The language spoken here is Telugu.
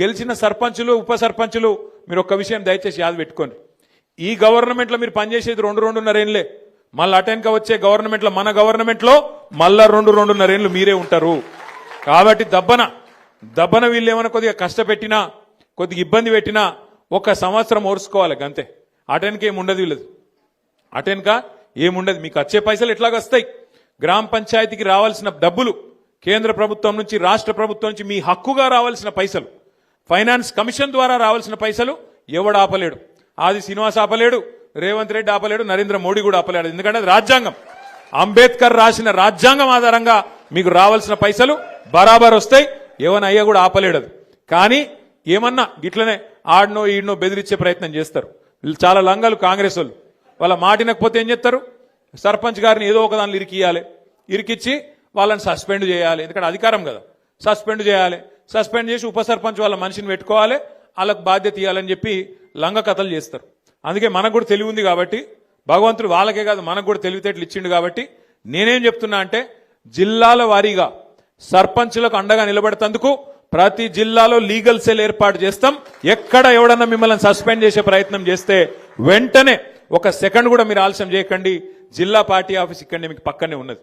గెలిచిన సర్పంచులు ఉప సర్పంచులు మీరు ఒక్క విషయం దయచేసి యాద పెట్టుకోండి. ఈ గవర్నమెంట్లో మీరు పనిచేసేది 2-2.5 ఏళ్ళే. మళ్ళీ అటెన్క వచ్చే గవర్నమెంట్లో మన గవర్నమెంట్లో మళ్ళా 2-2.5 ఏళ్ళు మీరే ఉంటారు. కాబట్టి దబ్బన వీళ్ళు ఏమైనా కొద్దిగా కష్టపెట్టినా కొద్దిగా ఇబ్బంది పెట్టినా 1 సంవత్సరం ఓర్చుకోవాలి అంతే. అటెన్క ఏముండదు వీళ్ళది, అటెన్క ఏముండదు. మీకు వచ్చే పైసలు ఎట్లాగొస్తాయి? గ్రామ పంచాయతీకి రావాల్సిన డబ్బులు కేంద్ర ప్రభుత్వం నుంచి రాష్ట్ర ప్రభుత్వం నుంచి మీ హక్కుగా రావాల్సిన పైసలు, ఫైనాన్స్ కమిషన్ ద్వారా రావాల్సిన పైసలు ఎవడు ఆపలేడు. ఆది శ్రీనివాస్ ఆపలేడు, రేవంత్ రెడ్డి ఆపలేడు, నరేంద్ర మోడీ కూడా ఆపలేడు. ఎందుకంటే అది రాజ్యాంగం. అంబేద్కర్ రాసిన రాజ్యాంగం ఆధారంగా మీకు రావాల్సిన పైసలు బరాబర్ వస్తాయి. ఏమన్నా అయ్యా కూడా ఆపలేడు అది. కానీ ఏమన్నా గిట్లనే ఆడనో ఈడనో బెదిరించే ప్రయత్నం చేస్తారు. వీళ్ళు చాలా లంగాలు కాంగ్రెస్ వాళ్ళు. వాళ్ళ మాటినకపోతే ఏం చేస్తారు? సర్పంచ్ గారిని ఏదో ఒక దానిలో ఇరికిచ్చి వాళ్ళని సస్పెండ్ చేయాలి. ఎందుకంటే అధికారం కదా, సస్పెండ్ చేయాలి. సస్పెండ్ చేసి ఉప సర్పంచ్ వాళ్ళ మనిషిని పెట్టుకోవాలి, వాళ్ళకు బాధ్యత ఇవ్వాలని చెప్పి లంగ కథలు చేస్తారు. అందుకే మనకు కూడా తెలివి ఉంది కాబట్టి, భగవంతుడు వాళ్ళకే కాదు మనకు కూడా తెలివితేటలు ఇచ్చిండు కాబట్టి నేనేం చెప్తున్నా అంటే, జిల్లాల వారీగా సర్పంచులకు అండగా నిలబడేందుకు ప్రతి జిల్లాలో లీగల్ సెల్ ఏర్పాటు చేస్తాం. ఎక్కడ ఎవడన్నా మిమ్మల్ని సస్పెండ్ చేసే ప్రయత్నం చేస్తే వెంటనే 1 సెకండ్ కూడా మీరు ఆలస్యం చేయకండి. జిల్లా పార్టీ ఆఫీస్ ఇక్కడనే మీకు పక్కనే ఉన్నది.